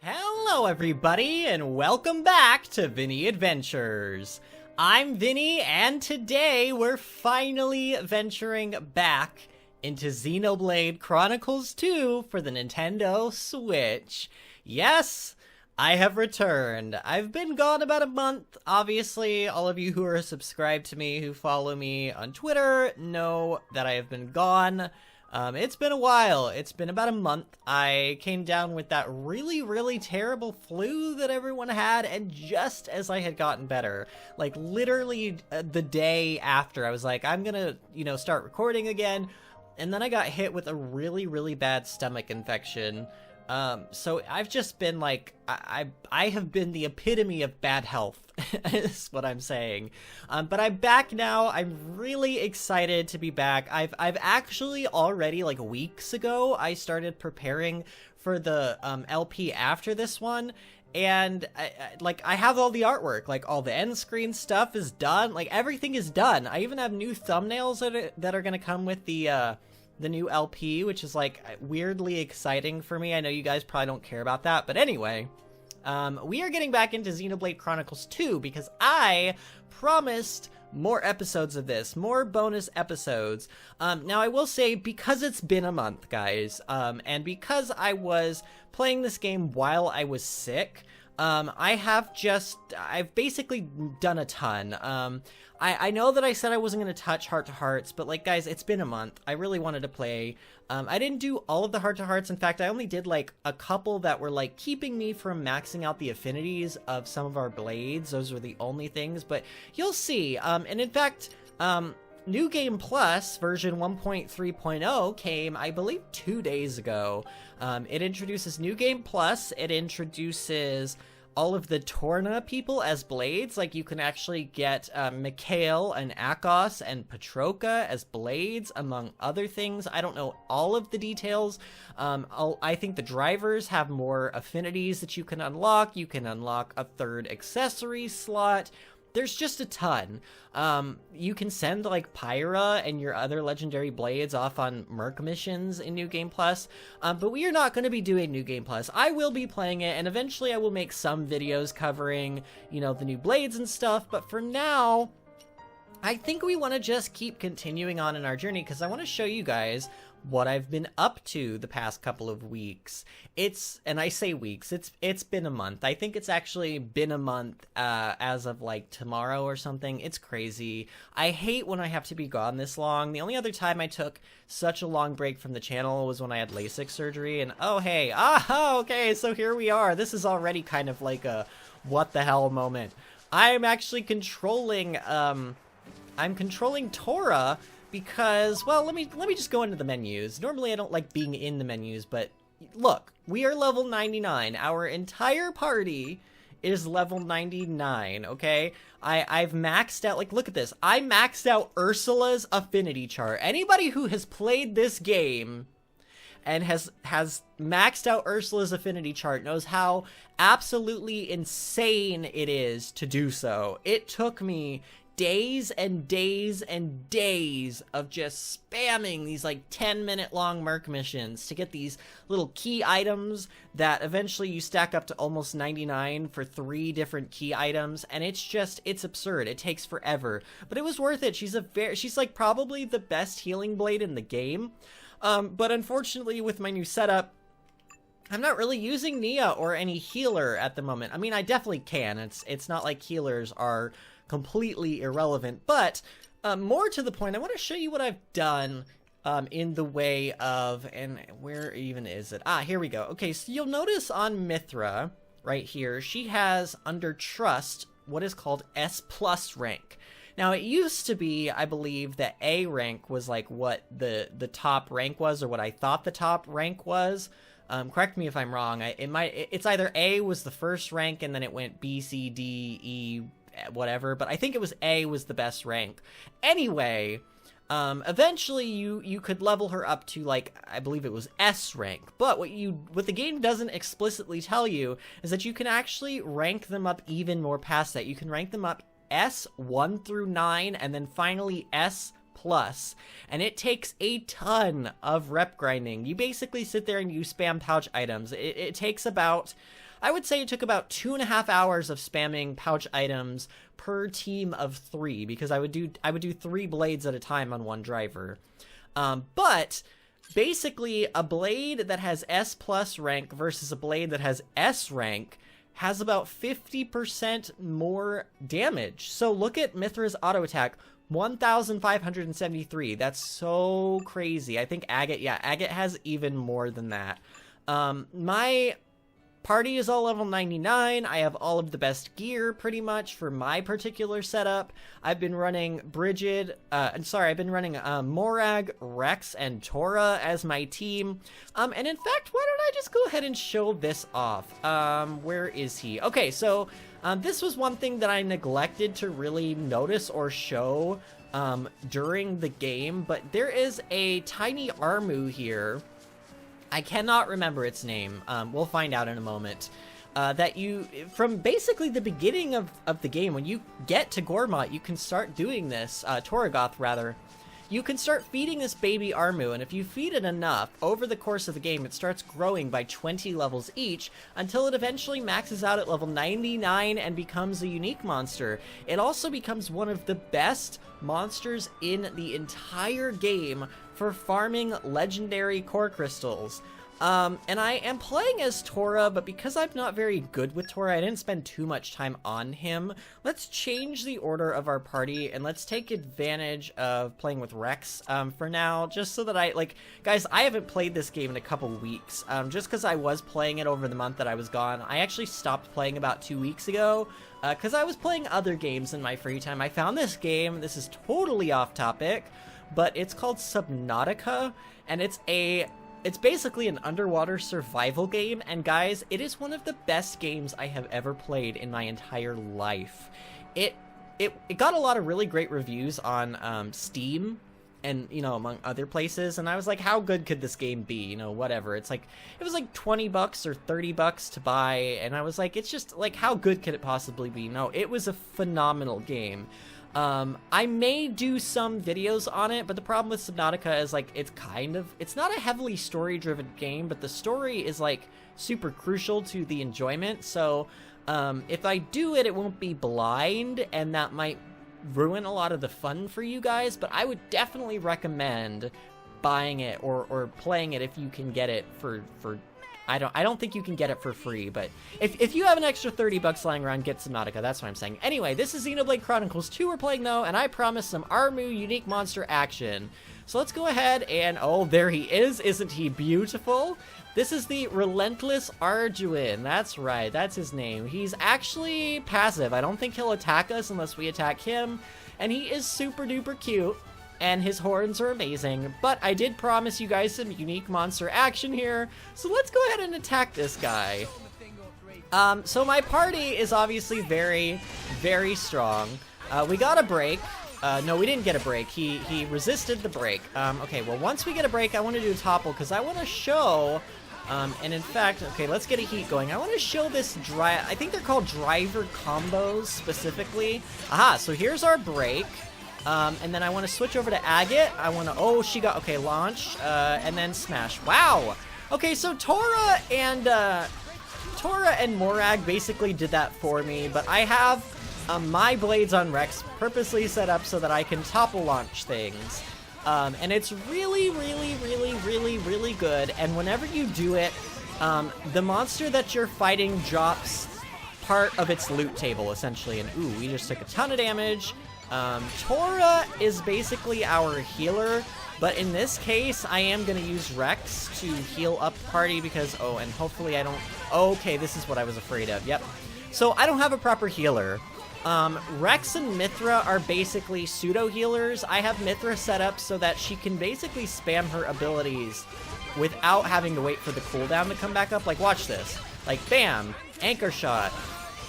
Hello everybody and welcome back to VinnyAdventures. I'm Vinny and today we're finally venturing back into Xenoblade Chronicles 2 for the Nintendo Switch. Yes, I have returned. I've been gone about a month. Obviously, all of you who are subscribed to me, who follow me on Twitter, know that I have been gone. It's been a while. It's been about a month. I came down with that really terrible flu that everyone had, and just as I had gotten better, like literally the day after, I was like, I'm gonna, start recording again, and then I got hit with a really bad stomach infection. So I've just been like, I have been the epitome of bad health, is what I'm saying. But I'm back now. I'm really excited to be back. I've actually already, like weeks ago, I started preparing for the, LP after this one. And I have all the artwork, like all the end screen stuff is done. Like everything is done. I even have new thumbnails that are gonna come with the new LP, which is like weirdly exciting for me. I know you guys probably don't care about that, but anyway, we are getting back into Xenoblade Chronicles 2 because I promised more episodes of this, more bonus episodes. Now I will say, because it's been a month, guys, and because I was playing this game while I was sick, I've basically done a ton. I know that I said I wasn't going to touch heart-to-hearts, but like, guys, it's been a month. I really wanted to play. I didn't do all of the heart-to-hearts. In fact, I only did like a couple that were like keeping me from maxing out the affinities of some of our blades. Those were the only things, but you'll see. And in fact, New Game Plus version 1.3.0 came, I believe, 2 days ago. It introduces New Game Plus. It introduces all of the Torna people as blades. Like, you can actually get Mikhail and Akos and Petroka as blades, among other things. I don't know all of the details. I think the drivers have more affinities that you can unlock. You can unlock a third accessory slot. There's just a ton. You can send like Pyra and your other legendary blades off on Merc missions in New Game Plus, but we are not going to be doing New Game Plus. I will be playing it, and eventually I will make some videos covering, the new blades and stuff, but for now, I think we want to just keep continuing on in our journey, because I want to show you guys what I've been up to the past couple of weeks. And I say weeks, it's been a month. I think it's actually been a month as of like tomorrow or something. It's crazy. I hate when I have to be gone this long. The only other time I took such a long break from the channel was when I had LASIK surgery, and oh hey, okay, so here we are. This is already kind of like a what the hell moment. I'm actually controlling I'm controlling Tora because, well, let me just go into the menus. Normally I don't like being in the menus, but look, we are level 99. Our entire party is level 99, okay? I've maxed out, like, look at this. I maxed out Ursula's affinity chart. Anybody who has played this game and has maxed out Ursula's affinity chart knows how absolutely insane it is to do so. It took me days and days and days of just spamming these like 10-minute long Merc missions to get these little key items that eventually you stack up to almost 99 for 3 different key items, and it's absurd. It takes forever, but it was worth it. She's like probably the best healing blade in the game, but unfortunately with my new setup, I'm not really using Nia or any healer at the moment. I mean, I definitely can. It's not like healers are completely irrelevant, but more to the point, I want to show you what I've done in the way of, and where even is it? Here we go. Okay, so you'll notice on Mithra right here, she has under Trust what is called S+ rank. Now, it used to be, I believe, that A rank was like what the top rank was, or what I thought the top rank was. Correct me if I'm wrong. It's either A was the first rank and then it went B, C, D, E, whatever, but I think it was A was the best rank. Anyway, eventually you could level her up to, like, I believe it was S rank, but what the game doesn't explicitly tell you is that you can actually rank them up even more past that. You can rank them up S1 through 9, and then finally S+, and it takes a ton of rep grinding. You basically sit there and you spam pouch items. It takes about I would say it took about 2.5 hours of spamming pouch items per team of 3, because I would do 3 blades at a time on one driver. But basically, a blade that has S plus rank versus a blade that has S rank has about 50% more damage. So look at Mithra's auto attack, 1,573. That's so crazy. I think Agate has even more than that. My party is all level 99. I have all of the best gear pretty much for my particular setup. I've been running Morag, Rex, and Tora as my team. And in fact, why don't I just go ahead and show this off? Where is he? Okay, so this was one thing that I neglected to really notice or show during the game, but there is a tiny Armu here. I cannot remember its name. We'll find out in a moment. That from basically the beginning of the game, when you get to Gormott, you can start doing this, Torgoth rather. You can start feeding this baby Armu, and if you feed it enough, over the course of the game, it starts growing by 20 levels each, until it eventually maxes out at level 99 and becomes a unique monster. It also becomes one of the best monsters in the entire game for farming legendary core crystals. And I am playing as Tora, but because I'm not very good with Tora, I didn't spend too much time on him. Let's change the order of our party, and let's take advantage of playing with Rex for now, just so that guys, I haven't played this game in a couple weeks, just because I was playing it over the month that I was gone. I actually stopped playing about 2 weeks ago, because I was playing other games in my free time. I found this game, this is totally off topic, but it's called Subnautica, and it's basically an underwater survival game, and guys, it is one of the best games I have ever played in my entire life. It got a lot of really great reviews on Steam, and, you know, among other places, and I was like, how good could this game be? You know, whatever. It was like $20 or $30 to buy, and I was like, it's just, like, how good could it possibly be? No, it was a phenomenal game. I may do some videos on it, but the problem with Subnautica is, like, it's not a heavily story-driven game, but the story is, like, super crucial to the enjoyment, so, if I do it, it won't be blind, and that might ruin a lot of the fun for you guys, but I would definitely recommend buying it or playing it if you can get it for I don't think you can get it for free, but if you have an extra $30 lying around, get Subnautica, that's what I'm saying. Anyway, this is Xenoblade Chronicles 2 we're playing though, and I promise some Armu unique monster action. So let's go ahead and, oh, there he is. Isn't he beautiful? This is the Relentless Arduin. That's right, that's his name. He's actually passive. I don't think he'll attack us unless we attack him, and he is super duper cute. And his horns are amazing, but I did promise you guys some unique monster action here, so let's go ahead and attack this guy. So my party is obviously very, very strong. We got a break. No, we didn't get a break. He resisted the break. Okay, well, once we get a break, I want to do a topple, because I want to show... and in fact, okay, let's get a heat going. I want to show this I think they're called driver combos, specifically. Aha, so here's our break. And then I want to switch over to Agate. I want to, oh, she got, okay, launch, and then smash. Wow! Okay, so Tora and Morag basically did that for me, but I have my blades on Rex purposely set up so that I can topple launch things. And it's really, really, really, really, really good, and whenever you do it, the monster that you're fighting drops part of its loot table, essentially, and ooh, we just took a ton of damage. Tora is basically our healer, but in this case, I am going to use Rex to heal up the party because, oh, and hopefully I don't, okay, this is what I was afraid of, yep. So I don't have a proper healer. Rex and Mithra are basically pseudo-healers. I have Mithra set up so that she can basically spam her abilities without having to wait for the cooldown to come back up. Like, watch this. Like, bam, anchor shot,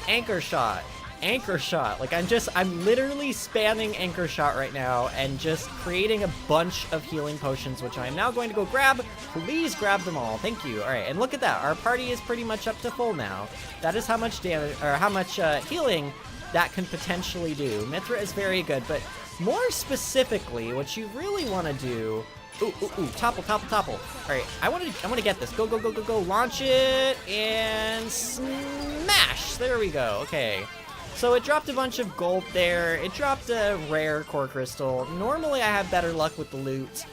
anchor shot, anchor shot. Like, I'm literally spamming anchor shot right now and just creating a bunch of healing potions, which I am now going to go grab. Please grab them all. Thank you. All right, and look at that. Our party is pretty much up to full now. That is how much damage, or how much healing that can potentially do. Mithra is very good, but more specifically, what you really want to do Ooh, ooh, ooh, topple, topple, topple. All right, I want to get this. Go, go, go, go, go. Launch it and smash. There we go. Okay. So it dropped a bunch of gold there. It dropped a rare core crystal. Normally I have better luck with the loot.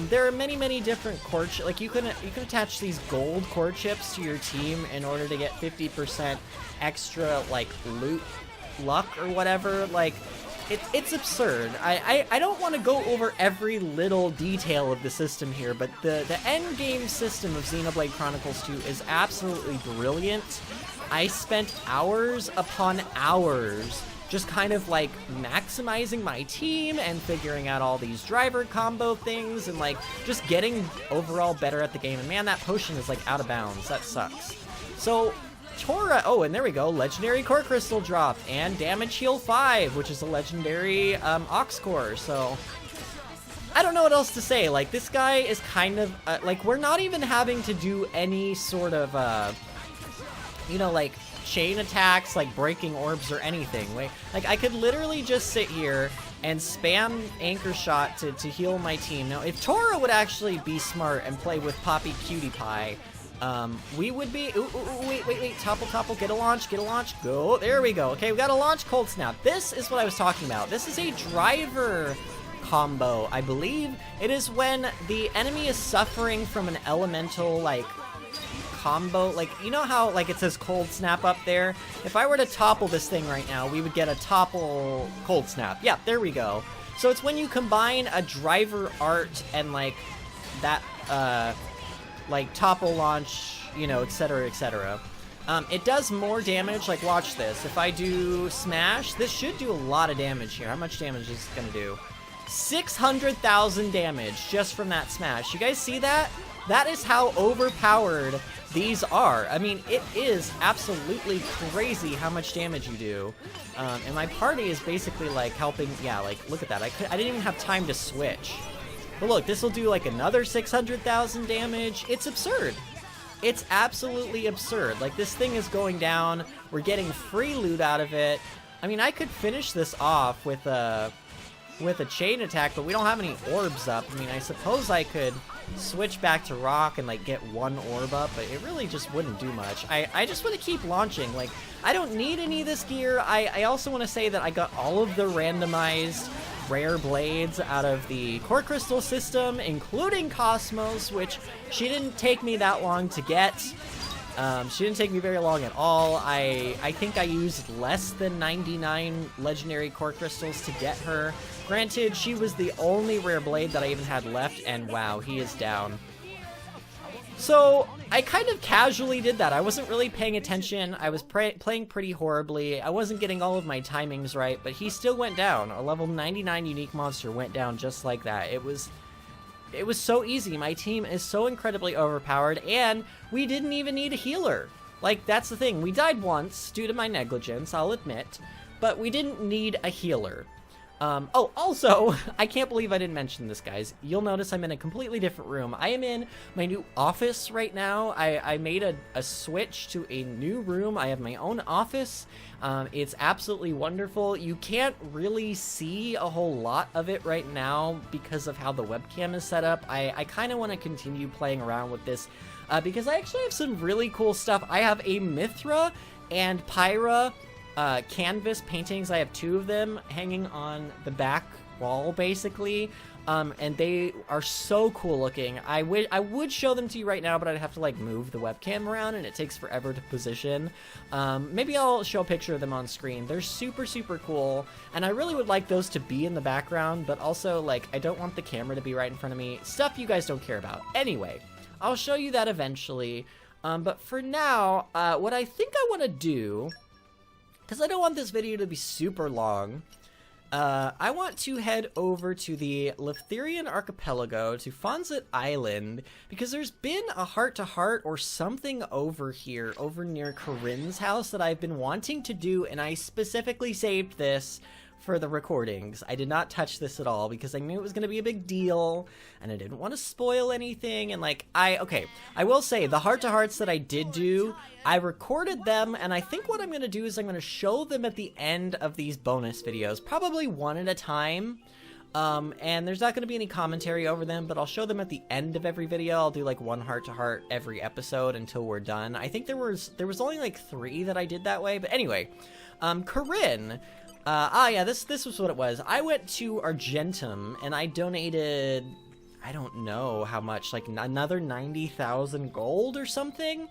There are many, many different core chips. Like you can attach these gold core chips to your team in order to get 50% extra like loot luck or whatever. Like it's absurd. I don't want to go over every little detail of the system here, but the end game system of Xenoblade Chronicles 2 is absolutely brilliant. I spent hours upon hours just kind of like maximizing my team and figuring out all these driver combo things and like just getting overall better at the game. And man, that potion is like out of bounds. That sucks. So Tora, oh, and there we go. Legendary core crystal dropped and damage heal 5, which is a legendary ox core. So I don't know what else to say. Like this guy is kind of like we're not even having to do any sort of you know, like chain attacks, like breaking orbs or anything. Like I could literally just sit here and spam anchor shot to heal my team. Now, if Tora would actually be smart and play with Poppy Cutie Pie, we would be. Ooh, wait, topple, get a launch, go. There we go. Okay, we got a launch cold snap. This is what I was talking about. This is a driver combo, I believe. It is when the enemy is suffering from an elemental like combo, like you know how like it says cold snap up there. If I were to topple this thing right now, we would get a topple cold snap. Yeah, there we go. So it's when you combine a driver art and like that like topple launch, you know, etc, etc. It does more damage. Like watch this. If I do smash, this should do a lot of damage here. How much damage is it gonna do? 600,000 damage just from that smash. You guys see that? That is how overpowered these are. I mean, it is absolutely crazy how much damage you do. And my party is basically like helping. Yeah, like look at that. I didn't even have time to switch. But look, this will do like another 600,000 damage. It's absurd. It's absolutely absurd. Like this thing is going down. We're getting free loot out of it. I mean, I could finish this off with a chain attack, but we don't have any orbs up. I mean, I suppose I could switch back to rock and like get one orb up, but it really just wouldn't do much. I just want to keep launching. Like I don't need any of this gear. I also want to say that I got all of the randomized rare blades out of the core crystal system, including Cosmos, which she didn't take me that long to get. She didn't take me very long at all. I think I used less than 99 legendary core crystals to get her. Granted, she was the only rare blade that I even had left, and wow, he is down. So I kind of casually did that. I wasn't really paying attention. I was playing pretty horribly. I wasn't getting all of my timings right, but he still went down. A level 99 unique monster went down just like that. It was so easy. My team is so incredibly overpowered, and we didn't even need a healer. Like, that's the thing. We died once due to my negligence, I'll admit, but we didn't need a healer. Oh, also, I can't believe I didn't mention this, guys. You'll notice I'm in a completely different room. I am in my new office right now. I made a switch to a new room. I have my own office. It's absolutely wonderful. You can't really see a whole lot of it right now because of how the webcam is set up. I kind of want to continue playing around with this because I actually have some really cool stuff. I have a Mithra and Pyra canvas paintings. I have 2 of them hanging on the back wall, basically. And they are so cool looking. I would show them to you right now, but I'd have to like move the webcam around and it takes forever to position. Maybe I'll show a picture of them on screen. They're super, super cool. And I really would like those to be in the background, but also like I don't want the camera to be right in front of me. Stuff you guys don't care about. Anyway, I'll show you that eventually. But for now, what I think I want to do, because I don't want this video to be super long, I want to head over to the Leftherian Archipelago, to Fonsett Island, because there's been a heart-to-heart or something over here, over near Corinne's house that I've been wanting to do, and I specifically saved this for the recordings. I did not touch this at all because I knew it was going to be a big deal and I didn't want to spoil anything. And like, I will say the heart-to-hearts that I did do, I recorded them, and I think what I'm going to do is I'm going to show them at the end of these bonus videos, probably one at a time. And there's not going to be any commentary over them, but I'll show them at the end of every video. I'll do like one heart-to-heart every episode until we're done. I think there was only like 3 that I did that way, but anyway. Corinne, yeah, this was what it was. I went to Argentum, and I donated, I don't know how much, like another 90,000 gold or something?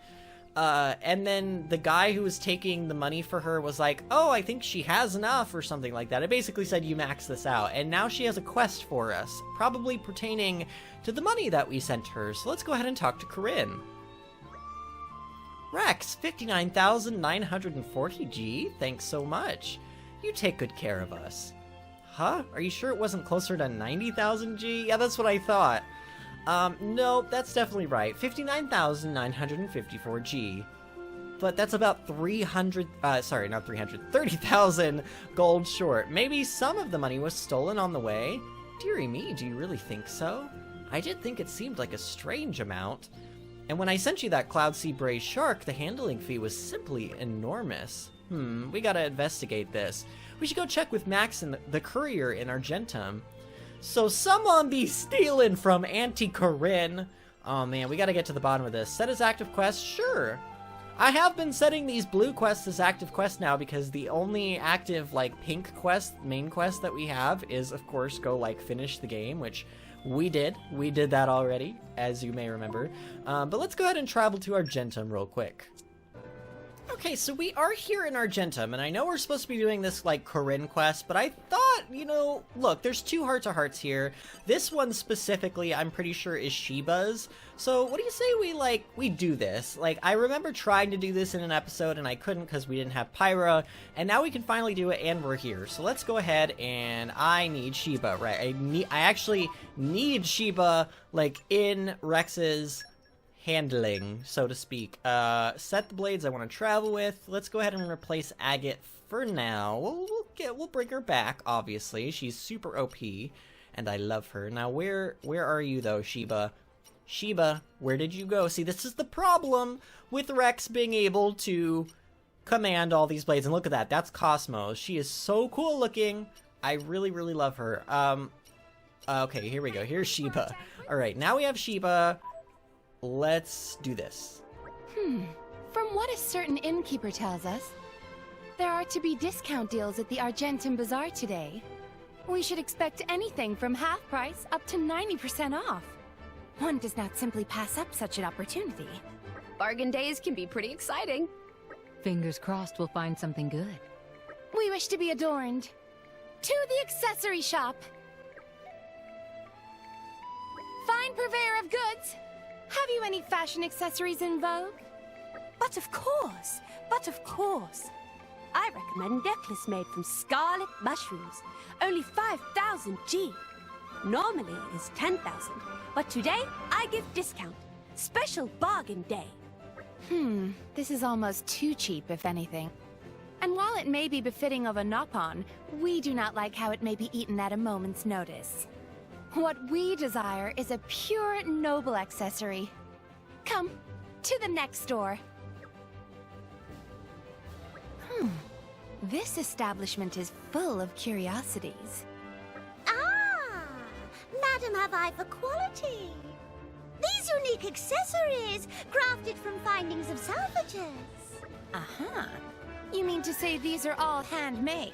And then the guy who was taking the money for her was like, oh, I think she has enough or something like that. It basically said you max this out. And now she has a quest for us, probably pertaining to the money that we sent her. So let's go ahead and talk to Corinne. Rex, 59,940 G. Thanks so much. You take good care of us. Huh? Are you sure it wasn't closer to 90,000 G? Yeah, that's what I thought. No, that's definitely right. 59,954 G. But that's about 30,000 gold short. Maybe some of the money was stolen on the way? Dearie me, do you really think so? I did think it seemed like a strange amount. And when I sent you that Cloud Sea Bray Shark, the handling fee was simply enormous. We gotta investigate this. We should go check with Max and the courier in Argentum. So someone be stealing from Auntie Corinne. Oh man, we gotta get to the bottom of this. Set as active quest? Sure. I have been setting these blue quests as active quests now because the only active, like, pink quest, main quest that we have is, of course, go, like, finish the game, which we did. We did that already, as you may remember. But let's go ahead and travel to Argentum real quick. Okay, so we are here in Argentum, and I know we're supposed to be doing this, like, Corinne quest, but I thought, you know, look, there's 2 heart-to-hearts here. This one specifically, I'm pretty sure, is Sheba's. So what do you say we do this? Like, I remember trying to do this in an episode, and I couldn't because we didn't have Pyra, and now we can finally do it, and we're here. So let's go ahead, and I need Sheba, right? I actually need Sheba, like, in Rex's handling, so to speak. Set the blades I want to travel with. Let's go ahead and replace Agate for now. We'll bring her back, obviously. She's super OP, and I love her. Now, where are you, though, Sheba? Sheba, where did you go? See, this is the problem with Rex being able to command all these blades. And look at that. That's Cosmos. She is so cool looking. I really, really love her. Okay, here we go. Here's Sheba. All right, now we have Sheba. Let's do this. From what a certain innkeeper tells us, there are to be discount deals at the Argentum Bazaar today. We should expect anything from half price up to 90% off. One does not simply pass up such an opportunity. Bargain days can be pretty exciting. Fingers crossed we'll find something good. We wish to be adorned. To the accessory shop. Fine purveyor of goods. Have you any fashion accessories in vogue? But of course. I recommend necklace made from scarlet mushrooms. Only 5,000 G. Normally it is 10,000, but today I give discount. Special bargain day. This is almost too cheap, if anything. And while it may be befitting of a Nopon, we do not like how it may be eaten at a moment's notice. What we desire is a pure, noble accessory. Come, to the next door. This establishment is full of curiosities. Ah! Madam, have I for quality? These unique accessories, crafted from findings of salvagers. You mean to say these are all handmade?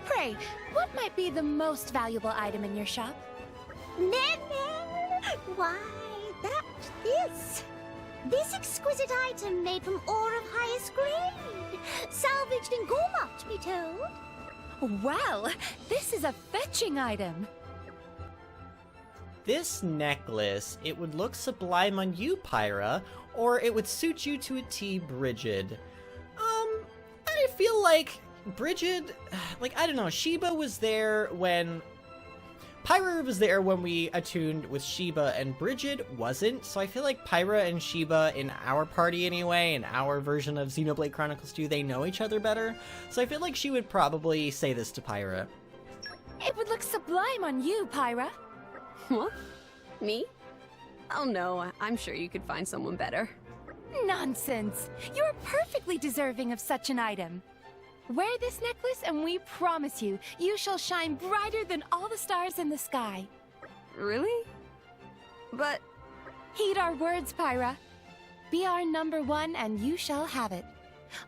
Pray, what might be the most valuable item in your shop? Why, that's this. This exquisite item made from ore of highest grade. Salvaged in Gormott, to be told. Well, this is a fetching item. This necklace, it would look sublime on you, Pyra, or it would suit you to a T, Brigid. I feel like Brigid, like, I don't know, Sheba was there when... Pyra was there when we attuned with Sheba, and Brigid wasn't, so I feel like Pyra and Sheba, in our party anyway, in our version of Xenoblade Chronicles 2, they know each other better, so I feel like she would probably say this to Pyra. It would look sublime on you, Pyra. What? Me? Oh no, I'm sure you could find someone better. Nonsense! You're perfectly deserving of such an item. Wear this necklace and we promise you, you shall shine brighter than all the stars in the sky. Really? But Heed our words, Pyra. Be our number one and you shall have it.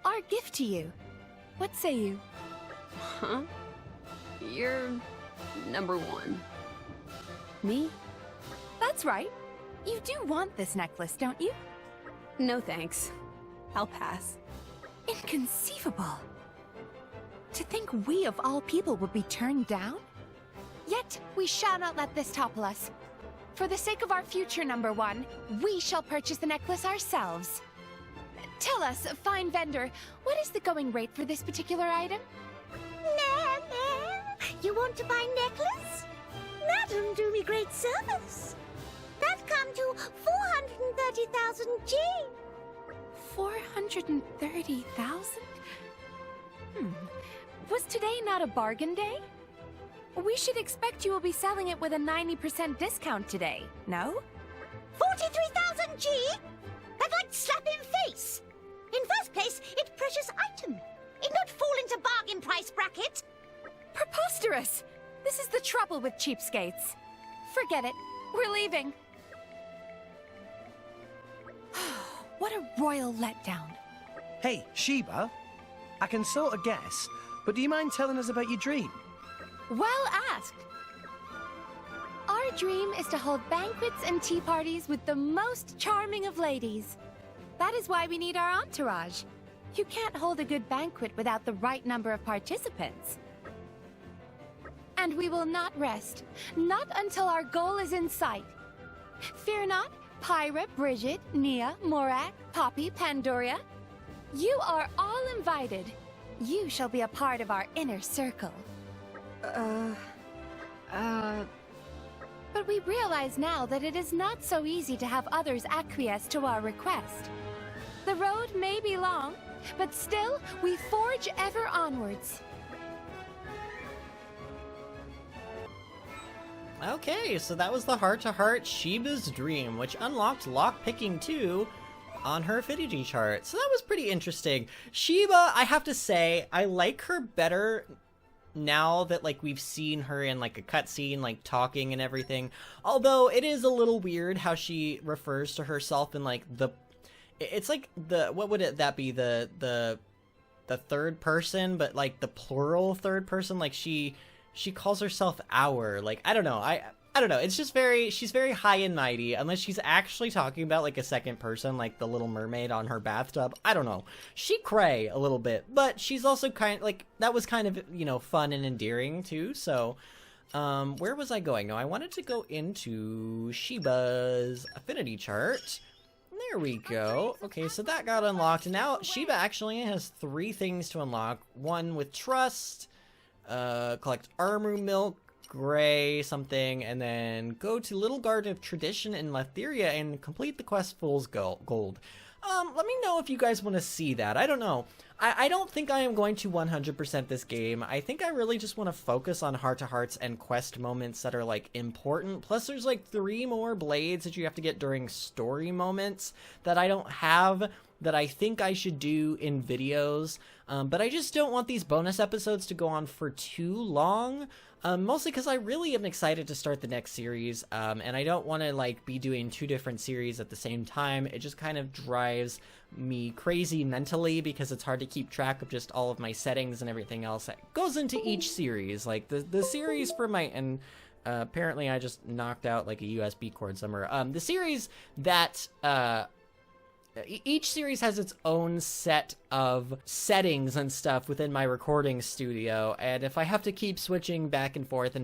Our gift to you. What say you? huh? You're number one. Me? That's right. You do want this necklace, don't you? No thanks. I'll pass. Inconceivable. To think we of all people would be turned down? Yet we shall not let this topple us. For the sake of our future number one, we shall purchase the necklace ourselves. Tell us, fine vendor, what is the going rate for this particular item? You want to buy necklace? Madam, do me great service. That come to 430,000 G. 430,000? Was today not a bargain day? We should expect you will be selling it with a 90% discount today, no? 43,000 G? That like slap in face. In first place, it's precious item. It not fall into bargain price bracket. Preposterous! This is the trouble with cheapskates. Forget it. We're leaving. What a royal letdown. Hey, Sheba, I can sort of guess, but do you mind telling us about your dream? Well asked. Our dream is to hold banquets and tea parties with the most charming of ladies. That is why we need our entourage. You can't hold a good banquet without the right number of participants. And we will not rest, not until our goal is in sight. Fear not, Pyra, Bridget, Nia, Morak, Poppy, Pandoria. You are all invited. You shall be a part of our inner circle. But we realize now that it is not so easy to have others acquiesce to our request. The road may be long, but still we forge ever onwards. Okay, so that was the heart-to-heart Sheba's Dream, which unlocked lockpicking 2 on her affinity chart. So that was pretty interesting. Sheba, I have to say, I like her better now that, like, we've seen her in, like, a cutscene, like, talking and everything. Although, it is a little weird how she refers to herself in, like, the... It's like the... What would that be? The third person, but, like, the plural third person? Like, she calls herself our. Like, I don't know. I don't know. It's just she's very high and mighty, unless she's actually talking about, like, a second person, like the Little Mermaid on her bathtub. I don't know. She cray a little bit, but she's also kind of, like, that was kind of, you know, fun and endearing, too. So, where was I going? No, I wanted to go into Sheba's affinity chart. There we go. Okay, so that got unlocked, and now Sheba actually has 3 things to unlock. One with trust, collect armor milk, gray something, and then go to Little Garden of Tradition in Letheria and complete the quest Fool's Gold. Let me know if you guys want to see that. I don't know. I don't think I am going to 100% this game. I think I really just want to focus on heart-to-hearts and quest moments that are, like, important. Plus, there's, like, 3 more blades that you have to get during story moments that I don't have, that I think I should do in videos. But I just don't want these bonus episodes to go on for too long. Mostly because I really am excited to start the next series, and I don't want to, like, be doing 2 different series at the same time. It just kind of drives me crazy mentally because it's hard to keep track of just all of my settings and everything else that goes into each series. Like, the series for my... And apparently I just knocked out, like, a USB cord somewhere. The series that... Each series has its own set of settings and stuff within my recording studio, and if I have to keep switching back and forth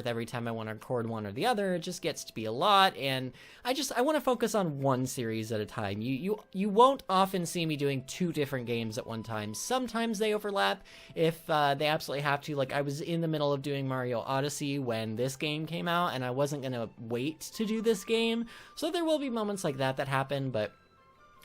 every time I want to record one or the other, it just gets to be a lot, and I want to focus on one series at a time. You won't often see me doing 2 different games at one time. Sometimes they overlap if they absolutely have to. Like, I was in the middle of doing Mario Odyssey when this game came out, and I wasn't going to wait to do this game, so there will be moments like that happen, but...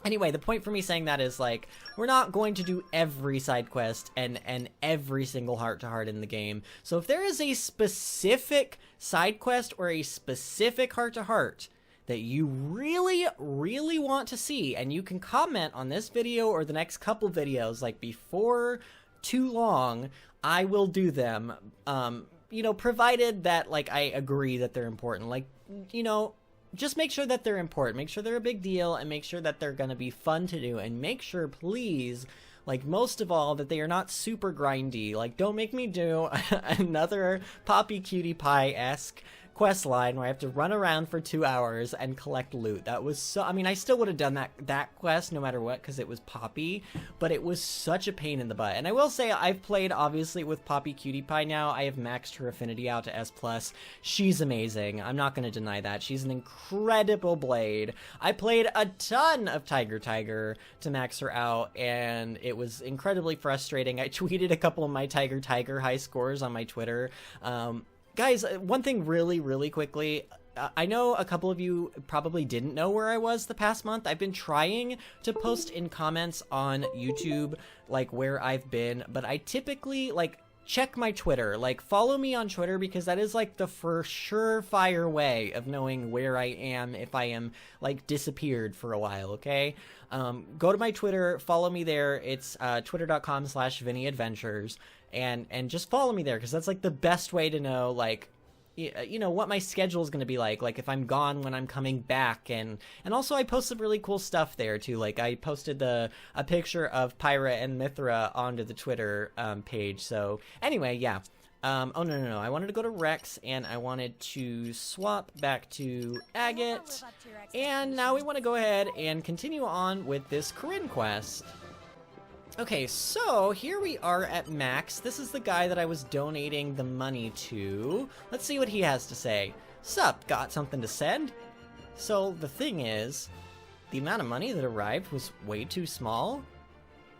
Anyway, the point for me saying that is, like, we're not going to do every side quest and every single heart-to-heart in the game. So if there is a specific side quest or a specific heart-to-heart that you really, really want to see, and you can comment on this video or the next couple videos, like, before too long, I will do them. You know, provided that, like, I agree that they're important. Like, you know, just make sure that they're important. Make sure they're a big deal, and make sure that they're gonna be fun to do. And make sure, please, like, most of all, that they are not super grindy. Like, don't make me do another Poppy Cutie Pie-esque quest line where I have to run around for 2 hours and collect loot. That was so, I mean, I still would have done that quest no matter what, because it was Poppy, but it was such a pain in the butt. And I will say, I've played obviously with Poppy Cutie Pie now. I have maxed her affinity out to S+. She's amazing. I'm not going to deny that. She's an incredible blade. I played a ton of Tiger to max her out, and it was incredibly frustrating. I tweeted a couple of my Tiger high scores on my Twitter. Guys, one thing really quickly, I know a couple of you probably didn't know where I was the past month. I've been trying to post in comments on YouTube, like, where I've been, but I typically, like, check my Twitter. Like, follow me on Twitter, because that is, like, the for surefire way of knowing where I am if I am, like, disappeared for a while, okay? Go to my Twitter, follow me there. It's twitter.com/VinnyAdventures. And just follow me there, because that's, like, the best way to know, like, you know, what my schedule is going to be like if I'm gone, when I'm coming back. And also I post some really cool stuff there too. Like, I posted a picture of Pyra and Mithra onto the Twitter page. So anyway, yeah. Oh, no. I wanted to go to Rex, and I wanted to swap back to Agate. And now we want to go ahead and continue on with this Corinne quest. Okay, so here we are at Max. This is the guy that I was donating the money to. Let's see what he has to say. Sup, got something to send? So the thing is, the amount of money that arrived was way too small.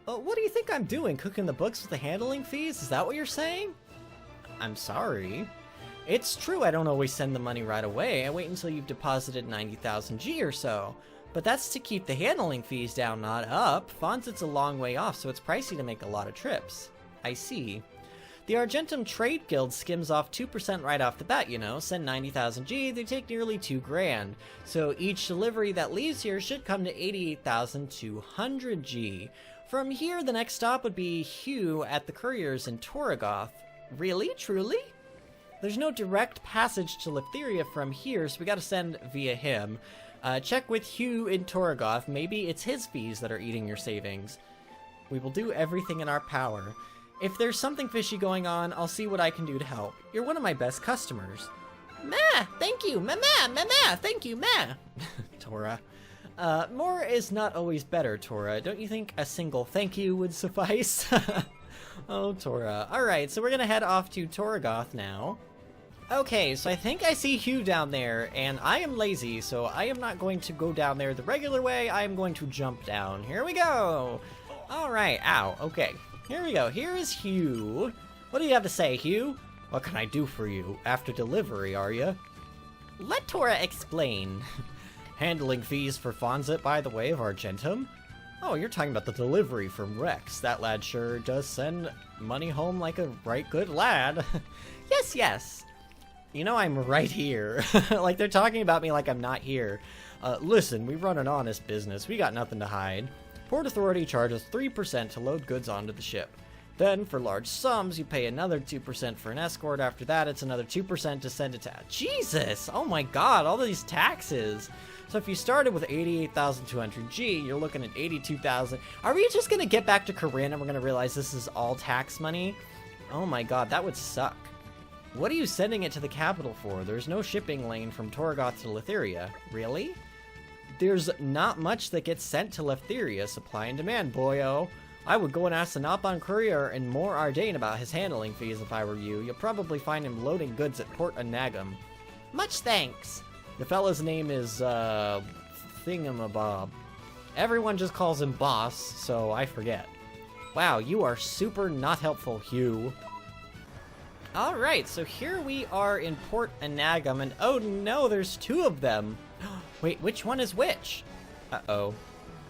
What do you think I'm doing, cooking the books with the handling fees? Is that what you're saying? I'm sorry. It's true I don't always send the money right away. I wait until you've deposited 90,000 G or so. But that's to keep the handling fees down, not up. Fonsett's a long way off, so it's pricey to make a lot of trips. I see. The Argentum Trade Guild skims off 2% right off the bat, you know. Send 90,000 G, they take nearly 2 grand. So each delivery that leaves here should come to 88,200 G. From here, the next stop would be Hugh at the couriers in Torrigoth. Really? Truly? There's no direct passage to Letheria from here, so we gotta send via him. Check with Hugh in Torrigoth. Maybe it's his fees that are eating your savings. We will do everything in our power. If there's something fishy going on, I'll see what I can do to help. You're one of my best customers. Ma! Thank you! Ma! Thank you, ma! Tora. More is not always better, Tora. Don't you think a single thank you would suffice? Oh, Tora. Alright, so we're gonna head off to Torrigoth now. Okay, so I think I see Hugh down there, and I am lazy, so I am not going to go down there the regular way. I am going to jump down. Here we go! Alright, ow, okay. Here we go. Here is Hugh. What do you have to say, Hugh? What can I do for you? After delivery, are you? Let Tora explain. Handling fees for Fonsett, by the way, of Argentum? Oh, you're talking about the delivery from Rex. That lad sure does send money home like a right good lad. Yes. You know I'm right here. Like, they're talking about me like I'm not here. Listen, we run an honest business. We got nothing to hide. Port Authority charges 3% to load goods onto the ship. Then, for large sums, you pay another 2% for an escort. After that, it's another 2% to send it to... Jesus! Oh my god, all these taxes! So if you started with 88,200 G, you're looking at 82,000. Are we just gonna get back to Corinne and we're gonna realize this is all tax money? Oh my god, that would suck. What are you sending it to the capital for? There's no shipping lane from Torrigoth to Letheria. Really? There's not much that gets sent to Letheria. Supply and demand, boyo. I would go and ask the Nopon courier in Mor Ardain about his handling fees if I were you. You'll probably find him loading goods at Port Anagam. Much thanks. The fella's name is, Thingamabob. Everyone just calls him Boss, so I forget. Wow, you are super not helpful, Hugh. Alright, so here we are in Port Anagam, and oh no, there's 2 of them! Wait, which one is which? Uh-oh.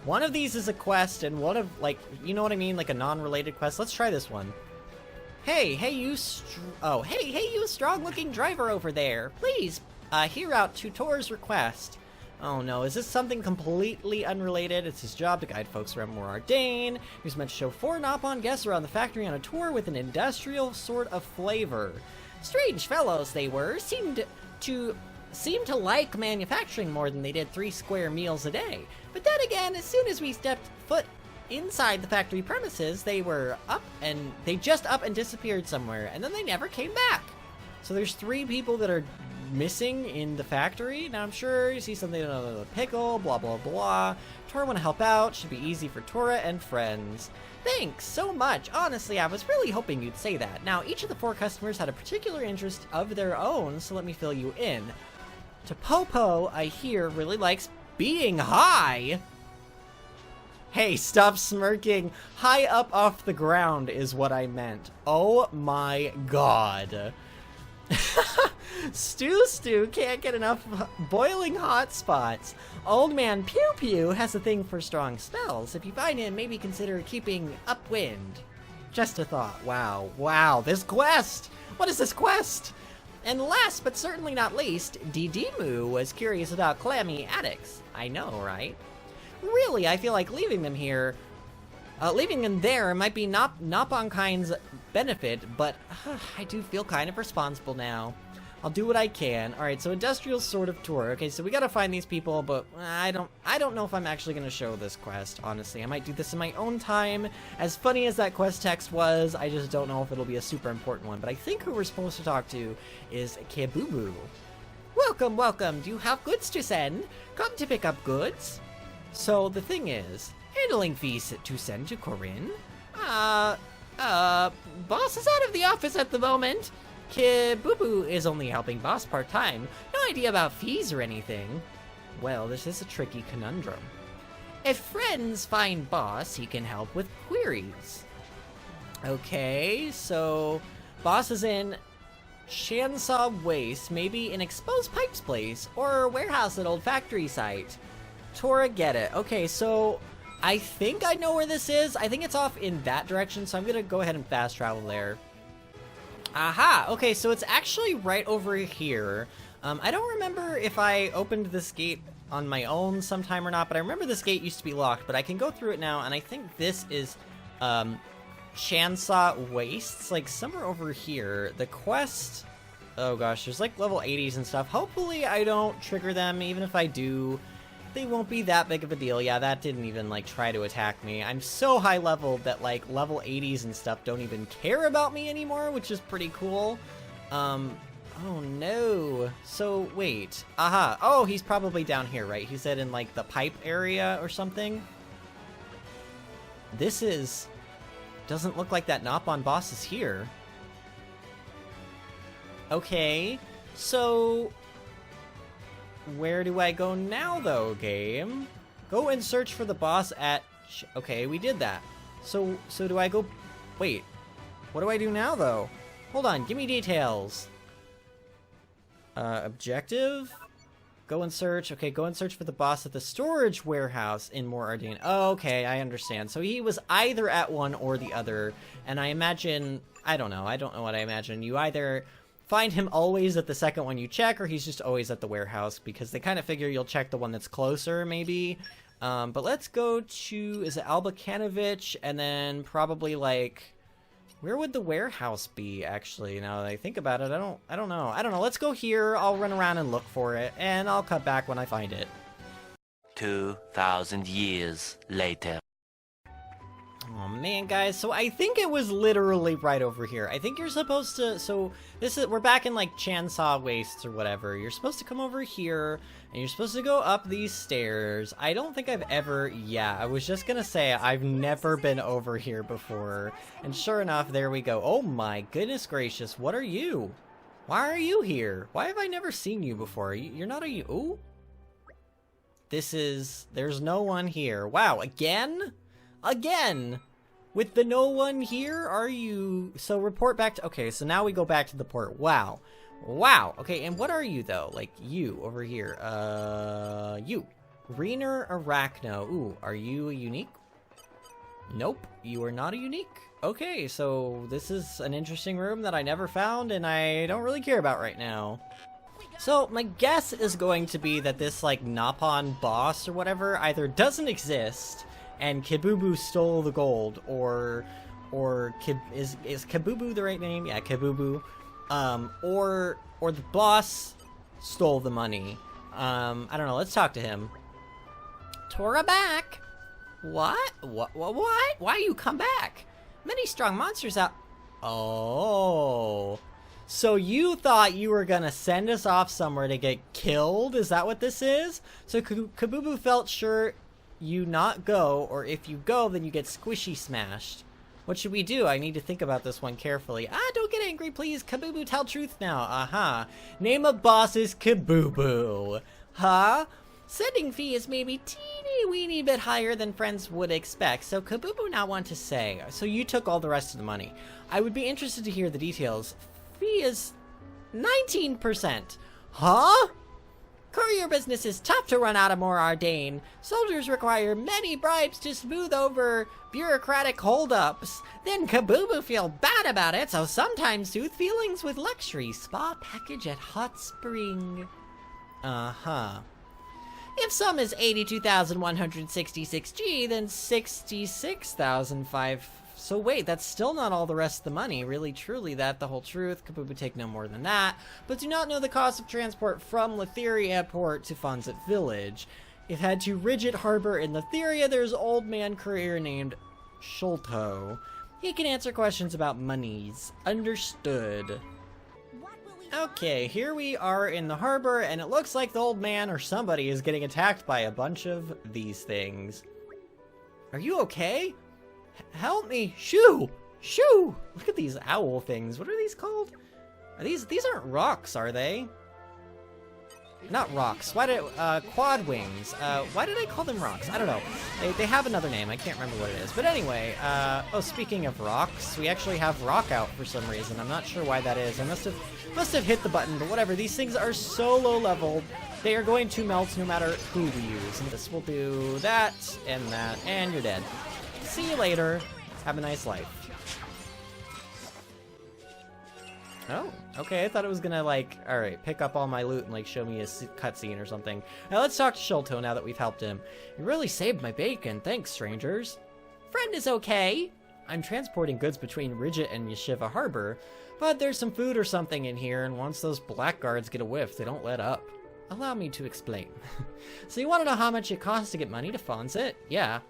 One of these is a quest, and one of, like, you know what I mean? Like a non-related quest. Let's try this one. Hey, you strong-looking driver over there. Please, hear out Tutor's request. Oh no, is this something completely unrelated? It's his job to guide folks around Moradane. He's meant to show 4 Nopon guests around the factory on a tour with an industrial sort of flavor. Strange fellows they were, seemed to like manufacturing more than they did 3 square meals a day. But then again, as soon as we stepped foot inside the factory premises, they just up and disappeared somewhere, and then they never came back. So there's 3 people that are missing in the factory. Now I'm sure you see something on the pickle, blah blah blah. Tora want to help out, should be easy for Tora and friends. Thanks so much. Honestly, I was really hoping you'd say that. Now, each of the 4 customers had a particular interest of their own, so let me fill you in. Tapopo, I hear, really likes being high. Hey, stop smirking. High up off the ground is what I meant. Oh my god. Stew can't get enough boiling hot spots. Old man Pew Pew has a thing for strong spells. If you find him, maybe consider keeping upwind. Just a thought. Wow, this quest! What is this quest? And last but certainly not least, Didimu was curious about clammy attics. I know, right? Really, I feel like leaving them here, leaving them there might be Noponkind's benefit, but I do feel kind of responsible now. I'll do what I can. Alright, so industrial sort of tour. Okay, so we gotta find these people, but I don't know if I'm actually gonna show this quest, honestly. I might do this in my own time. As funny as that quest text was, I just don't know if it'll be a super important one. But I think who we're supposed to talk to is Kebubu. Welcome, welcome. Do you have goods to send? Come to pick up goods? So the thing is, handling fees to send to Corinne? Boss is out of the office at the moment. Kibubu is only helping Boss part-time. No idea about fees or anything. Well, this is a tricky conundrum. If friends find Boss, he can help with queries. Okay, so Boss is in Chansaw Waste, maybe an exposed pipes place, or warehouse at old factory site. Tora, get it. Okay, so I think I know where this is. I think it's off in that direction, so I'm gonna go ahead and fast travel there. Aha! Okay, so it's actually right over here. I don't remember if I opened this gate on my own sometime or not, but I remember this gate used to be locked, but I can go through it now, and I think this is, Chansaw Wastes, like somewhere over here. The quest, oh gosh, there's like level 80s and stuff. Hopefully I don't trigger them, even if I do. They won't be that big of a deal. Yeah, that didn't even, like, try to attack me. I'm so high leveled that, like, level 80s and stuff don't even care about me anymore, which is pretty cool. Oh no. So, wait. Aha. Oh, he's probably down here, right? He said in, like, the pipe area or something. This is... doesn't look like that Nopon boss is here. Okay. So... where do I go now, though, game? Go and search for the boss at... okay, we did that. So do I go... wait. What do I do now, though? Hold on, give me details. Objective? Go and search. Okay, go and search for the boss at the storage warehouse in Moradane. Oh, okay, I understand. So he was either at one or the other. And I imagine... I don't know what I imagine. You either... find him always at the second one you check, or he's just always at the warehouse, because they kind of figure you'll check the one that's closer, maybe. But let's go to, is it Albakanovich, and then probably, like, where would the warehouse be, actually, now that I think about it? I don't know. Let's go here, I'll run around and look for it, and I'll cut back when I find it. 2,000 years later. Oh man, guys, so I think it was literally right over here. I think you're supposed to, so this is, we're back in like Chansaw Wastes or whatever. You're supposed to come over here, and you're supposed to go up these stairs. I don't think I've ever, yeah, I was just gonna say, I've never been over here before. And sure enough, there we go. Oh my goodness gracious, what are you? Why are you here? Why have I never seen you before? You're not a, ooh? This is, there's no one here. Wow, again? Again! With the no one here, are you... so report back to... okay, so now we go back to the port. Wow. Wow. Okay, and what are you, though? Like, you, over here. You. Greener Arachno. Ooh, are you a unique? Nope, you are not a unique. Okay, so this is an interesting room that I never found, and I don't really care about right now. So my guess is going to be that this like Napon boss or whatever either doesn't exist and Kibubu stole the gold, or is Kibubu the right name? Yeah, Kibubu. Or the boss stole the money. I don't know. Let's talk to him. Tora back. What? What? Why you come back? Many strong monsters out. Oh. So you thought you were gonna send us off somewhere to get killed? Is that what this is? So Kabubu felt sure you not go, or if you go, then you get squishy smashed. What should we do? I need to think about this one carefully. Don't get angry, please. Kabubu, tell truth now. Aha. Name of boss is Kabubu. Huh? Sending fee is maybe teeny weeny bit higher than friends would expect, so Kabubu not want to say. So you took all the rest of the money. I would be interested to hear the details. Fee is 19%. Huh? Courier business is tough to run out of more Ardain. Soldiers require many bribes to smooth over bureaucratic holdups. Then Kabubu feel bad about it, so sometimes soothe feelings with luxury spa package at Hot Spring. Uh-huh. If sum is 82,166 G, then 66,005. So wait, that's still not all the rest of the money. Really, truly, that the whole truth. Kabubu take no more than that. But do not know the cost of transport from Letheria Port to Fonsett Village. If head to Rigid Harbor in Letheria, there's old man courier named Sholto. He can answer questions about monies. Understood. Okay, here we are in the harbor, and it looks like the old man or somebody is getting attacked by a bunch of these things. Are you okay? Help me! Shoo! Shoo! Look at these owl things. What are these called? Are these aren't rocks, are they? Not rocks. Why did quad wings? Why did I call them rocks? I don't know. They have another name. I can't remember what it is. But anyway, oh, speaking of rocks, we actually have rock out for some reason. I'm not sure why that is. I must have hit the button, but whatever. These things are so low level. They are going to melt no matter who we use. And this will do that, and you're dead. See you later. Have a nice life. Oh, okay. I thought it was gonna, like, alright, pick up all my loot and, like, show me a cutscene or something. Now, let's talk to Sholto now that we've helped him. You really saved my bacon. Thanks, strangers. Friend is okay. I'm transporting goods between Ridget and Yeshiva Harbor, but there's some food or something in here, and once those blackguards get a whiff, they don't let up. Allow me to explain. So you want to know how much it costs to get money to Fonsett? Yeah.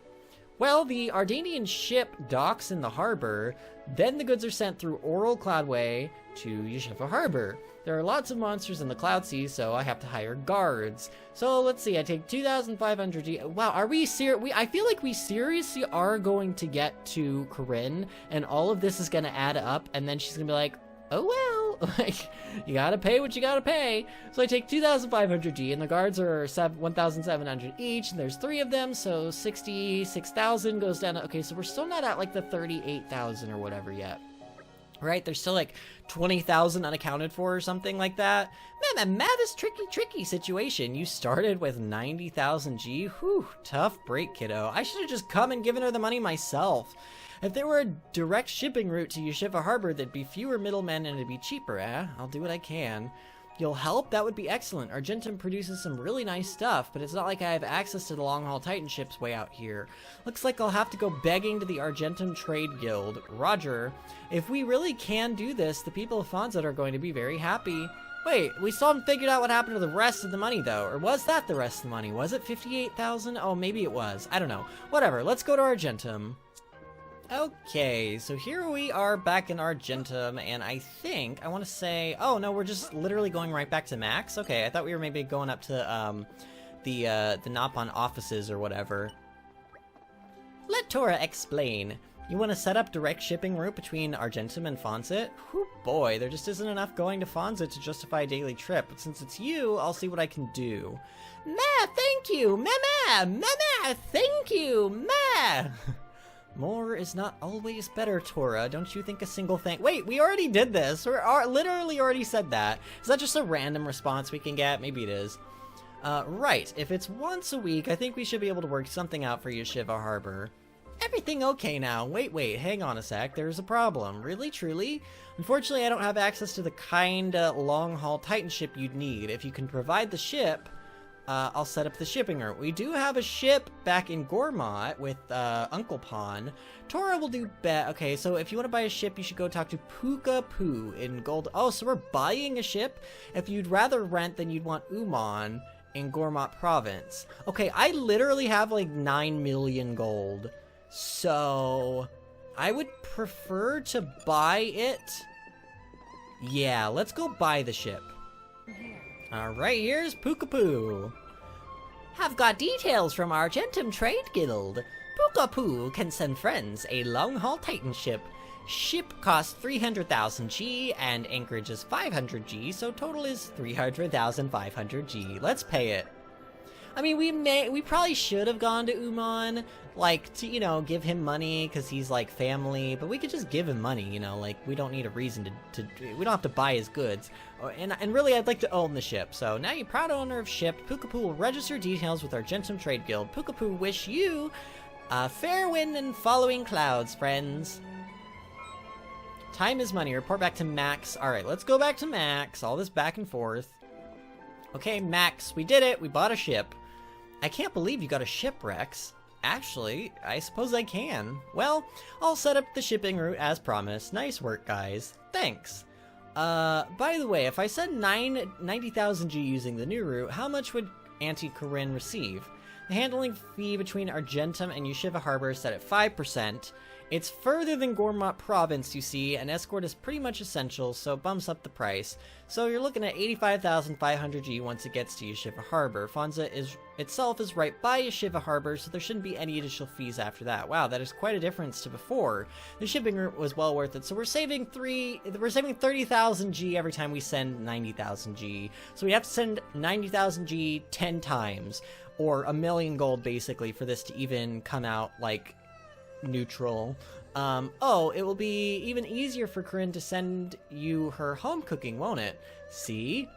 Well, the Ardanian ship docks in the harbor, then the goods are sent through Oral Cloudway to Yeshiva Harbor. There are lots of monsters in the Cloud Sea, so I have to hire guards. So let's see, I take 2,500 Wow, are we I feel like we seriously are going to get to Corinne, and all of this is going to add up, and then she's going to be like, oh well, like, you gotta pay what you gotta pay. So I take 2,500 G, and the guards are 1,700 each, and there's 3 of them, so 66,000 goes down to, okay, so we're still not at, like, the 38,000 or whatever yet. Right? There's still, like, 20,000 unaccounted for or something like that. Man, math is tricky situation. You started with 90,000 G? Whew, tough break, kiddo. I should have just come and given her the money myself. If there were a direct shipping route to Yeshiva Harbor, there'd be fewer middlemen and it'd be cheaper, eh? I'll do what I can. You'll help? That would be excellent. Argentum produces some really nice stuff, but it's not like I have access to the long-haul Titan ships way out here. Looks like I'll have to go begging to the Argentum Trade Guild. Roger. If we really can do this, the people of Fonsett are going to be very happy. Wait, we still haven't figured out what happened to the rest of the money, though. Or was that the rest of the money? Was it 58,000? Oh, maybe it was. I don't know. Whatever. Let's go to Argentum. Okay, so here we are back in Argentum, and I think I want to say, oh no, we're just literally going right back to Max. Okay, I thought we were maybe going up to the Napon offices or whatever. Let Tora explain. You want to set up direct shipping route between Argentum and Fonsett? Whew, boy, there just isn't enough going to Fonsett to justify a daily trip, but since it's you, I'll see what I can do. Ma, thank you! Ma, thank you! Ma! More is not always better, Tora. Don't you think a single thing— Wait, we already did this. We're literally already said that. Is that just a random response we can get? Maybe it is. Right. If it's once a week, I think we should be able to work something out for Yeshiva Harbor. Everything okay now? Wait, hang on a sec. There's a problem. Really, truly? Unfortunately, I don't have access to the kinda long-haul Titan ship you'd need. If you can provide the ship, I'll set up the shipping route. We do have a ship back in Gormott with Uncle Pon. Tora will do okay, so if you want to buy a ship, you should go talk to Puka Poo in Gold. Oh, so we're buying a ship? If you'd rather rent, then you'd want Umon in Gormott Province. Okay, I literally have like 9 million gold. So I would prefer to buy it. Yeah, let's go buy the ship. Alright, here's Puka-Poo. Have got details from Argentum Trade Guild. Puka-Poo can send friends a long-haul Titan ship. Ship costs 300,000 G and anchorage is 500 G, so total is 300,500 G. Let's pay it. I mean, we probably should have gone to Umon, like, to, you know, give him money, because he's, like, family, but we could just give him money, you know, like, we don't need a reason we don't have to buy his goods, and really, I'd like to own the ship, so now you're proud owner of ship, Puka-Poo will register details with Argentum Trade Guild. Puka-Poo wish you a fair wind and following clouds, friends. Time is money. Report back to Max. Alright, let's go back to Max, all this back and forth. Okay, Max, we did it, we bought a ship. I can't believe you got a ship, Rex. Actually, I suppose I can. Well, I'll set up the shipping route as promised. Nice work, guys. Thanks. By the way, if I send 90,000 G using the new route, how much would Auntie Corinne receive? The handling fee between Argentum and Yeshiva Harbor is set at 5%. It's further than Gormott Province, you see, and escort is pretty much essential, so it bumps up the price. So you're looking at 85,500 G once it gets to Yeshiva Harbor. Fonsett itself is right by Yeshiva Harbor, so there shouldn't be any additional fees after that. Wow, that is quite a difference to before. The shipping route was well worth it, so we're saving 30,000 G every time we send 90,000 G. So we have to send 90,000 G 10 times, or 1,000,000 gold basically, for this to even come out, like, neutral. Oh, it will be even easier for Corinne to send you her home cooking, won't it? See?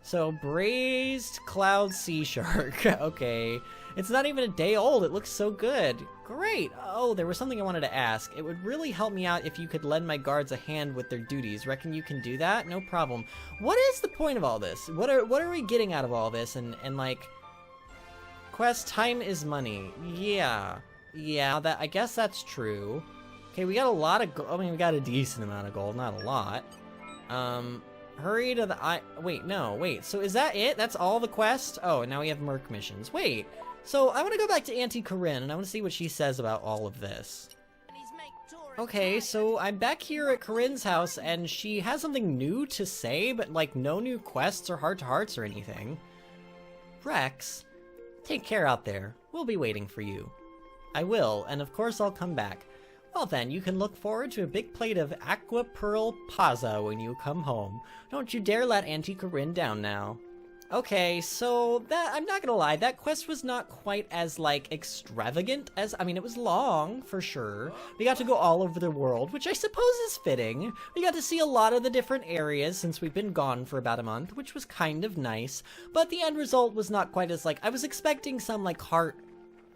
So, braised cloud sea shark. Okay. It's not even a day old. It looks so good. Great. Oh, there was something I wanted to ask. It would really help me out if you could lend my guards a hand with their duties. Reckon you can do that? No problem. What is the point of all this? What are we getting out of all this? And like, quest, time is money. Yeah, I guess that's true. Okay, we got a lot of gold. I mean, we got a decent amount of gold, not a lot. Hurry to the wait, so is that it? That's all the quest? Oh, and now we have Merc missions. Wait, so I want to go back to Auntie Corinne, and I want to see what she says about all of this. Okay, so I'm back here at Corinne's house, and she has something new to say, but like no new quests or heart-to-hearts or anything. Rex, take care out there. We'll be waiting for you. I will, and of course I'll come back. Well then, you can look forward to a big plate of Aqua Pearl Pazza when you come home. Don't you dare let Auntie Corinne down now. Okay, so I'm not gonna lie, that quest was not quite as, like, extravagant as, I mean, it was long, for sure. We got to go all over the world, which I suppose is fitting. We got to see a lot of the different areas since we've been gone for about a month, which was kind of nice. But the end result was not quite as, like, I was expecting some, like,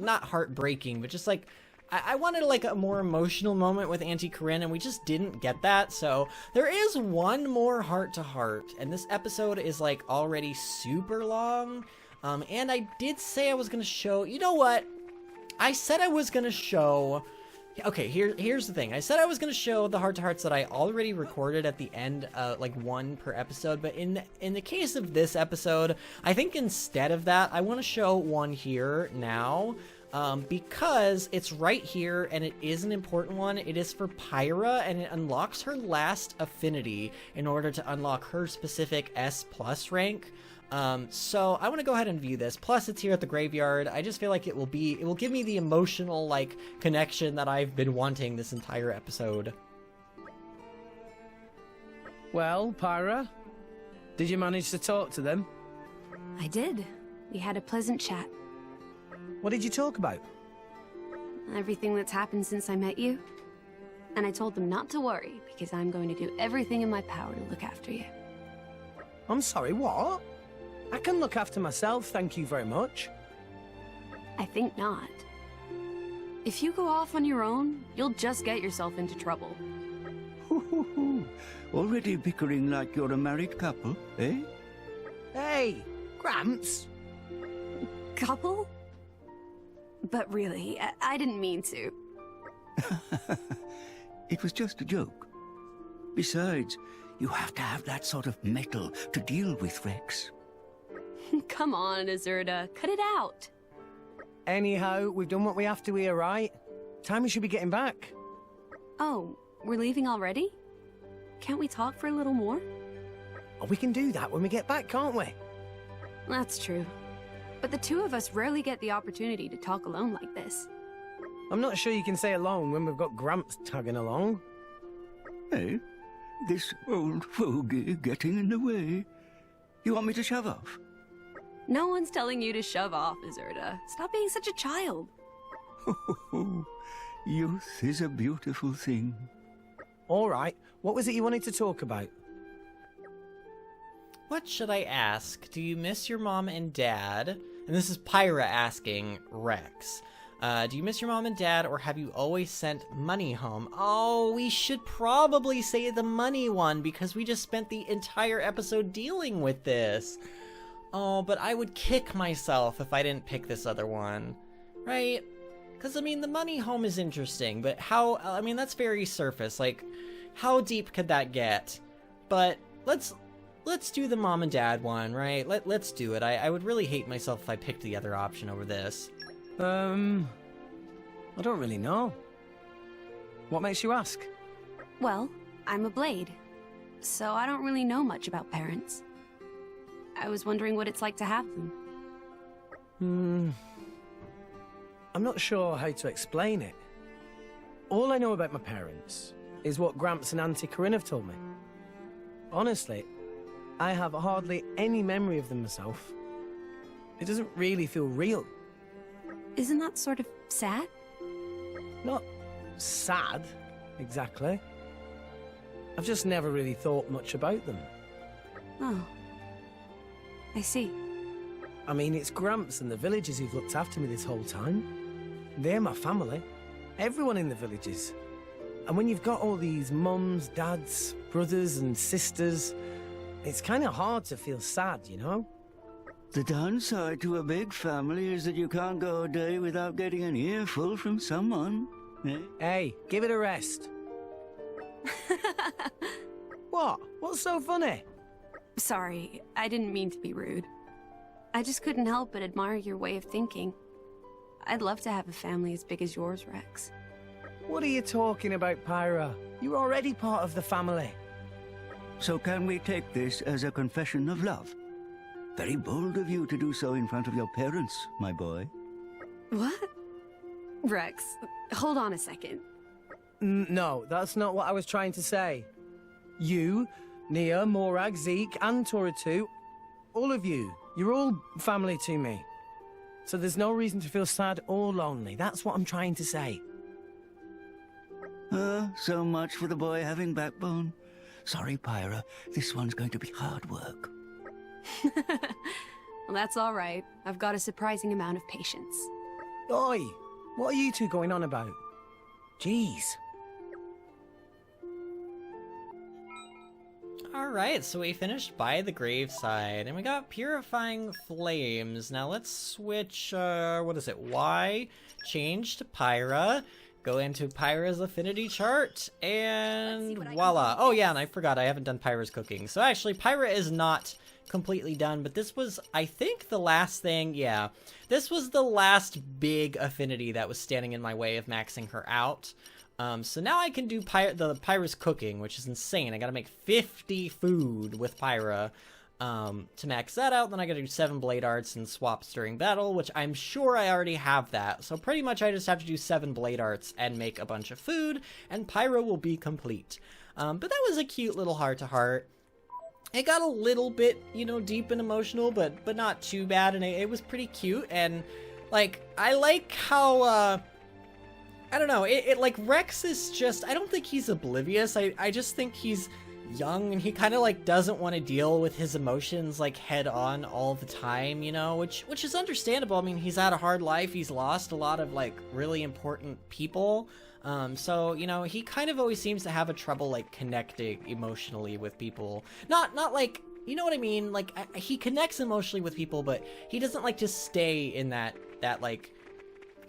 not heartbreaking, but just, like, I wanted, like, a more emotional moment with Auntie Corinne, and we just didn't get that, so there is one more heart-to-heart, and this episode is, like, already super long, and I did say I was gonna show, you know what, I said I was gonna show, okay, here's the thing, I said I was gonna show the heart-to-hearts that I already recorded at the end, like, one per episode, but in the case of this episode, I think instead of that, I want to show one here now, because it's right here and it is an important one. It is for Pyra and it unlocks her last affinity in order to unlock her specific S+ rank. So I want to go ahead and view this. Plus it's here at the graveyard. I just feel like it will give me the emotional, like, connection that I've been wanting this entire episode. Well, Pyra, did you manage to talk to them? I did. We had a pleasant chat. What did you talk about? Everything that's happened since I met you. And I told them not to worry, because I'm going to do everything in my power to look after you. I'm sorry, what? I can look after myself, thank you very much. I think not. If you go off on your own, you'll just get yourself into trouble. Already bickering like you're a married couple, eh? Hey, Gramps. Couple? But really, I didn't mean to. It was just a joke. Besides, you have to have that sort of mettle to deal with Rex. Come on, Azurda, cut it out. Anyhow, we've done what we have to here, right? Time we should be getting back. Oh, we're leaving already? Can't we talk for a little more? Oh, we can do that when we get back, can't we? That's true. But the two of us rarely get the opportunity to talk alone like this. I'm not sure you can say alone when we've got Gramps tagging along. Eh? This old fogey getting in the way. You want me to shove off? No one's telling you to shove off, Azurda. Stop being such a child. Youth is a beautiful thing. All right, what was it you wanted to talk about? What should I ask? Do you miss your mom and dad? And this is Pyra asking Rex. Do you miss your mom and dad, or have you always sent money home? Oh, we should probably say the money one, because we just spent the entire episode dealing with this. Oh, but I would kick myself if I didn't pick this other one. Right? Because, I mean, the money home is interesting, but how... I mean, that's very surface. Like, how deep could that get? But let's do the mom and dad one, right? Let's do it. I would really hate myself if I picked the other option over this. I don't really know. What makes you ask? Well, I'm a blade, so I don't really know much about parents. I was wondering what it's like to have them. I'm not sure how to explain it. All I know about my parents is what Gramps and Auntie Corinne have told me. Honestly, I have hardly any memory of them myself. It doesn't really feel real. Isn't that sort of sad? Not sad, exactly. I've just never really thought much about them. Oh. I see. I mean, it's Gramps and the villagers who've looked after me this whole time. They're my family. Everyone in the villages. And when you've got all these mums, dads, brothers and sisters, it's kind of hard to feel sad, you know? The downside to a big family is that you can't go a day without getting an earful from someone. Eh? Hey, give it a rest. What? What's so funny? Sorry, I didn't mean to be rude. I just couldn't help but admire your way of thinking. I'd love to have a family as big as yours, Rex. What are you talking about, Pyra? You're already part of the family. So can we take this as a confession of love? Very bold of you to do so in front of your parents, my boy. What? Rex, hold on a second. No, that's not what I was trying to say. You, Nia, Morag, Zeke, and Toratu, all of you, you're all family to me. So there's no reason to feel sad or lonely. That's what I'm trying to say. So much for the boy having backbone. Sorry, Pyra, this one's going to be hard work. Well, that's all right. I've got a surprising amount of patience. Oi, what are you two going on about? Jeez. Alright, so we finished by the graveside, and we got Purifying Flames. Now let's switch, what is it, Y? Change to Pyra. Go into Pyra's affinity chart, and voila. Oh yeah, and I forgot, I haven't done Pyra's cooking. So actually, Pyra is not completely done, but this was, I think, the last thing, yeah. This was the last big affinity that was standing in my way of maxing her out. So now I can do Pyra's cooking, which is insane. I gotta make 50 food with Pyra to max that out. Then I gotta do 7 blade arts and swaps during battle, which I'm sure I already have that. So pretty much I just have to do 7 blade arts and make a bunch of food, and Pyra will be complete. But that was a cute little heart-to-heart. It got a little bit, you know, deep and emotional, but not too bad, and it was pretty cute. And like, I like how I don't know, like, Rex is just, I don't think he's oblivious, I just think he's young and he kind of like doesn't want to deal with his emotions like head on all the time, you know, which is understandable. I mean, he's had a hard life. He's lost a lot of like really important people. So, you know, he kind of always seems to have a trouble like connecting emotionally with people. Not like, you know what I mean? Like he connects emotionally with people, but he doesn't like to stay in that like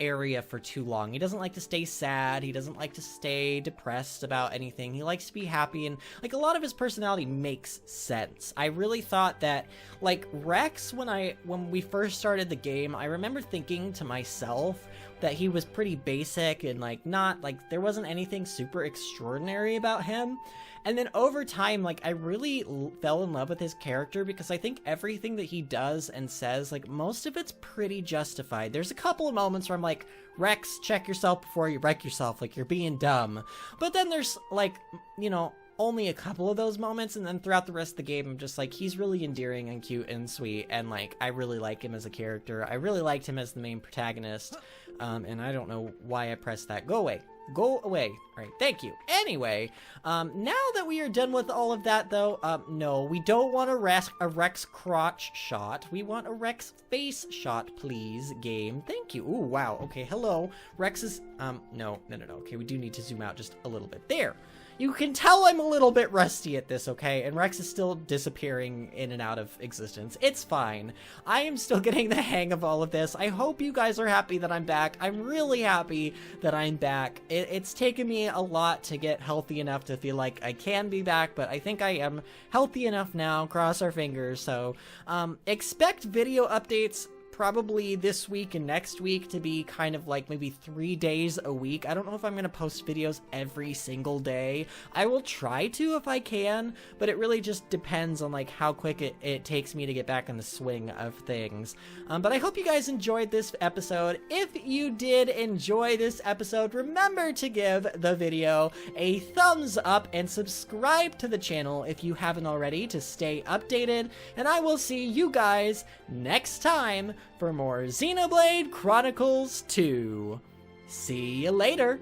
area for too long. He doesn't like to stay sad. He doesn't like to stay depressed about anything. He likes to be happy, and like a lot of his personality makes sense. I really thought that like Rex, when we first started the game, I remember thinking to myself that he was pretty basic and like not like there wasn't anything super extraordinary about him. And then over time, like, I really fell in love with his character because I think everything that he does and says, like, most of it's pretty justified. There's a couple of moments where I'm like, Rex, check yourself before you wreck yourself, like, you're being dumb. But then there's, like, you know, only a couple of those moments, and then throughout the rest of the game, I'm just like, he's really endearing and cute and sweet, and, like, I really like him as a character. I really liked him as the main protagonist, and I don't know why I pressed that. Go away. Go away. All right, thank you. Anyway, now that we are done with all of that, though, no, we don't want a Rex crotch shot. We want a Rex face shot, please, game. Thank you. Ooh, wow. Okay, hello. Rex is, no. Okay, we do need to zoom out just a little bit. There. You can tell I'm a little bit rusty at this, okay? And Rex is still disappearing in and out of existence. It's fine. I am still getting the hang of all of this. I hope you guys are happy that I'm back. I'm really happy that I'm back. It's taken me a lot to get healthy enough to feel like I can be back, but I think I am healthy enough now. Cross our fingers. So, expect video updates probably this week and next week to be kind of like maybe 3 days a week. I don't know if I'm going to post videos every single day. I will try to if I can, but it really just depends on like how quick it takes me to get back in the swing of things. But I hope you guys enjoyed this episode. If you did enjoy this episode, remember to give the video a thumbs up and subscribe to the channel if you haven't already to stay updated. And I will see you guys next time for more Xenoblade Chronicles 2. See you later!